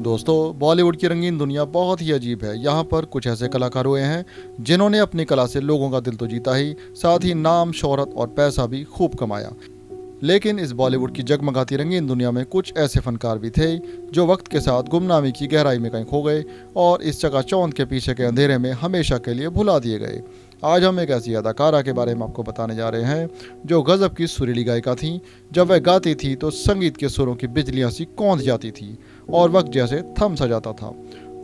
दोस्तों, बॉलीवुड की रंगीन दुनिया बहुत ही अजीब है। यहाँ पर कुछ ऐसे कलाकार हुए हैं जिन्होंने अपनी कला से लोगों का दिल तो जीता ही, साथ ही नाम, शोहरत और पैसा भी खूब कमाया। लेकिन इस बॉलीवुड की जगमगाती रंगीन दुनिया में कुछ ऐसे फनकार भी थे जो वक्त के साथ गुमनामी की गहराई में कहीं खो गए और इस चकाचौंध के पीछे के अंधेरे में हमेशा के लिए भुला दिए गए। आज हम एक ऐसी अदाकारा के बारे में आपको बताने जा रहे हैं जो गजब की सुरीली गायिका थी। जब वह गाती थी तो संगीत के सुरों की बिजलियां सी कौंध जाती थी और वक्त जैसे थम सा जाता था।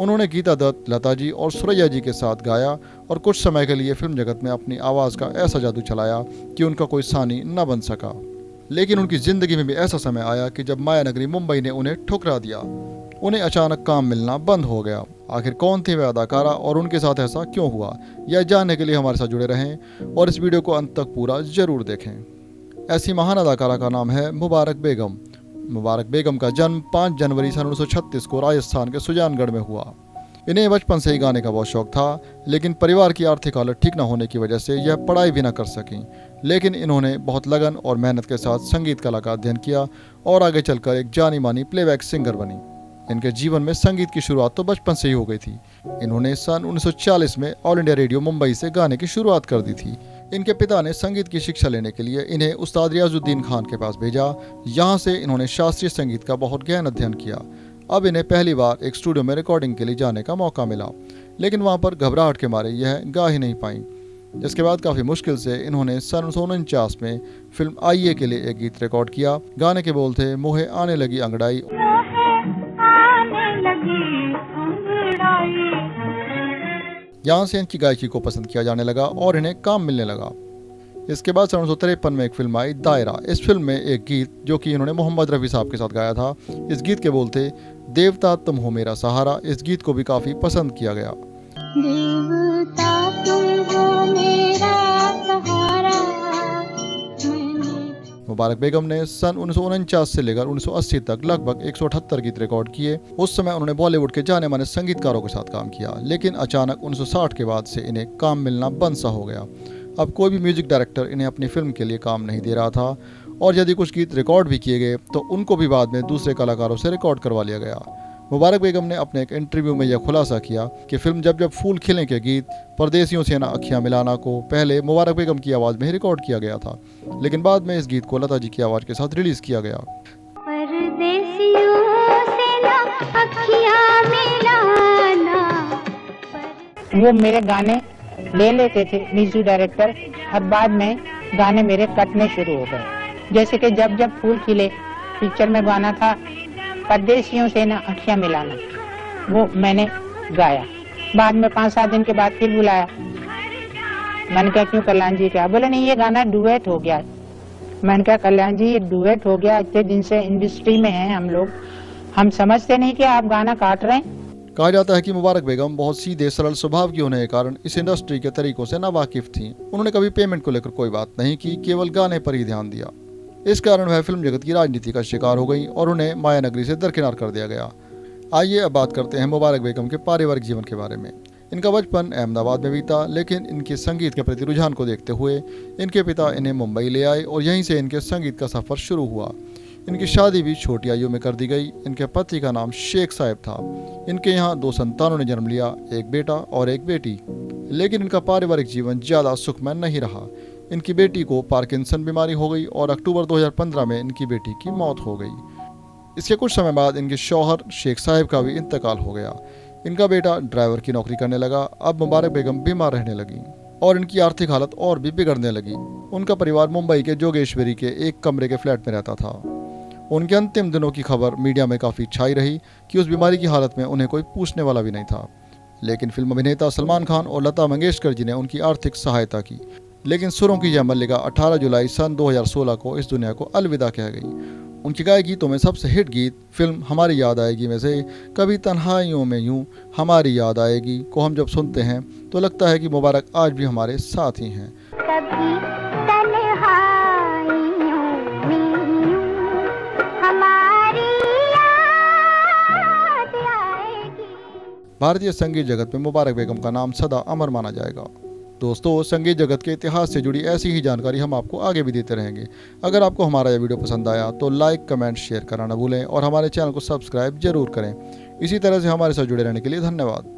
उन्होंने गीता दत्त, लता जी और सुरैया जी के साथ गाया और कुछ समय के लिए फिल्म जगत में अपनी आवाज़ का ऐसा जादू चलाया कि उनका कोई सानी न बन सका। लेकिन उनकी ज़िंदगी में भी ऐसा समय आया कि जब माया नगरी मुंबई ने उन्हें ठुकरा दिया। उन्हें अचानक काम मिलना बंद हो गया। आखिर कौन थे वह अदाकारा और उनके साथ ऐसा क्यों हुआ, यह जानने के लिए हमारे साथ जुड़े रहें और इस वीडियो को अंत तक पूरा ज़रूर देखें। ऐसी महान अदाकारा का नाम है मुबारक बेगम। मुबारक बेगम का जन्म 5 जनवरी सन 1936 को राजस्थान के सुजानगढ़ में हुआ। इन्हें बचपन से ही गाने का बहुत शौक था, लेकिन परिवार की आर्थिक हालत ठीक न होने की वजह से यह पढ़ाई भी न कर सकीं। लेकिन इन्होंने बहुत लगन और मेहनत के साथ संगीत कला का अध्ययन किया और आगे चलकर एक जानी मानी प्लेबैक सिंगर बनी। इनके जीवन में संगीत की शुरुआत तो बचपन से ही हो गई थी। इन्होंने सन 1940 में ऑल इंडिया रेडियो मुंबई से गाने की शुरुआत कर दी थी। इनके पिता ने संगीत की शिक्षा लेने के लिए इन्हें उस्ताद रियाजुद्दीन खान के पास भेजा। यहाँ से इन्होंने शास्त्रीय संगीत का बहुत गहन अध्ययन किया। अब इन्हें पहली बार एक स्टूडियो में रिकॉर्डिंग के लिए जाने का मौका मिला, लेकिन वहाँ पर घबराहट के मारे यह गा ही नहीं पाई। जिसके बाद काफ़ी मुश्किल से इन्होंने सन 1949 में फिल्म आइए के लिए एक गीत रिकॉर्ड किया। गाने के बोल थे, मोहे आने लगी अंगड़ाई। यहाँ से इनकी गायकी को पसंद किया जाने लगा और इन्हें काम मिलने लगा। इसके बाद सन 1953 में एक फिल्म आई दायरा। इस फिल्म में एक गीत जो कि इन्होंने मोहम्मद रफ़ी साहब के साथ गाया था। इस गीत के बोल थे, देवता तुम हो मेरा सहारा। इस गीत को भी काफ़ी पसंद किया गया। देवता तुम हो मेरा सहारा। मुबारक बेगम ने सन 1949 से लेकर 1980 तक लगभग 178 गीत रिकॉर्ड किए। उस समय उन्होंने बॉलीवुड के जाने माने संगीतकारों के साथ काम किया, लेकिन अचानक 1960 के बाद से इन्हें काम मिलना बंद सा हो गया। अब कोई भी म्यूजिक डायरेक्टर इन्हें अपनी फिल्म के लिए काम नहीं दे रहा था और यदि कुछ गीत रिकॉर्ड भी किए गए तो उनको भी बाद में दूसरे कलाकारों से रिकॉर्ड करवा लिया गया। मुबारक बेगम ने अपने एक इंटरव्यू में यह खुलासा किया कि फिल्म जब जब फूल खिले के गीत परदेसियों से ना अखियां मिलाना को पहले मुबारक बेगम की आवाज़ में ही रिकॉर्ड किया गया था, लेकिन बाद में इस गीत को लता जी की आवाज़ के साथ रिलीज़ किया गया। वो मेरे गाने ले लेते थे म्यूजिक डायरेक्टर, और बाद में गाने मेरे कटने शुरू हो गए। जैसे कि जब जब फूल खिले पिक्चर में गाना था, परदेसियों से ना अखियां मिलाना, वो मैंने गाया। बाद में 5-7 दिन के बाद फिर बुलाया। मैंने कहा क्यों कल्याण जी, क्या बोले? नहीं, ये गाना डुएट हो गया। मैंने कहा कल्याण जी, ये डुएट हो गया, इतने दिन से इंडस्ट्री में हैं हम लोग, हम समझते नहीं कि आप गाना काट रहे हैं। कहा जाता है कि मुबारक बेगम बहुत सीधे सरल स्वभाव की होने के कारण इस इंडस्ट्री के तरीकों से नावाकिफ थीं। उन्होंने कभी पेमेंट को लेकर कोई बात नहीं की, केवल गाने पर ही ध्यान दिया। इस कारण वह फिल्म जगत की राजनीति का शिकार हो गई और उन्हें माया नगरी से दरकिनार कर दिया गया। आइए अब बात करते हैं मुबारक बेगम के पारिवारिक जीवन के बारे में। इनका बचपन अहमदाबाद में बीता, लेकिन इनके संगीत के प्रति रुझान को देखते हुए इनके पिता इन्हें मुंबई ले आए और यहीं से इनके संगीत का सफ़र शुरू हुआ। इनकी शादी भी छोटी आयु में कर दी गई। इनके पति का नाम शेख साहब था। इनके यहाँ 2 संतानों ने जन्म लिया, एक बेटा और एक बेटी। लेकिन इनका पारिवारिक जीवन ज़्यादा सुखमय नहीं रहा। इनकी बेटी को पार्किंसन बीमारी हो गई और अक्टूबर 2015 में इनकी बेटी की मौत हो गई। इसके कुछ समय बाद इनके शौहर शेख साहब का भी इंतकाल हो गया। इनका बेटा ड्राइवर की नौकरी करने लगा। अब मुबारक बेगम बीमार रहने लगी और इनकी आर्थिक हालत और भी बिगड़ने लगी। उनका परिवार मुंबई के जोगेश्वरी के एक कमरे के फ्लैट में रहता था। उनके अंतिम दिनों की खबर मीडिया में काफ़ी छाई रही कि उस बीमारी की हालत में उन्हें कोई पूछने वाला भी नहीं था। लेकिन फिल्म अभिनेता सलमान खान और लता मंगेशकर जी ने उनकी आर्थिक सहायता की। लेकिन सुरों की यह मल्लिका 18 जुलाई सन 2016 को इस दुनिया को अलविदा कह गई। उनकी गाए गीतों में सबसे हिट गीत फिल्म हमारी याद आएगी में से कभी तन्हाइयों में यूं हमारी याद आएगी को हम जब सुनते हैं तो लगता है कि मुबारक आज भी हमारे साथ ही हैं। भारतीय संगीत जगत में मुबारक बेगम का नाम सदा अमर माना जाएगा। दोस्तों, संगीत जगत के इतिहास से जुड़ी ऐसी ही जानकारी हम आपको आगे भी देते रहेंगे। अगर आपको हमारा यह वीडियो पसंद आया तो लाइक, कमेंट, शेयर करना न भूलें और हमारे चैनल को सब्सक्राइब जरूर करें। इसी तरह से हमारे साथ जुड़े रहने के लिए धन्यवाद।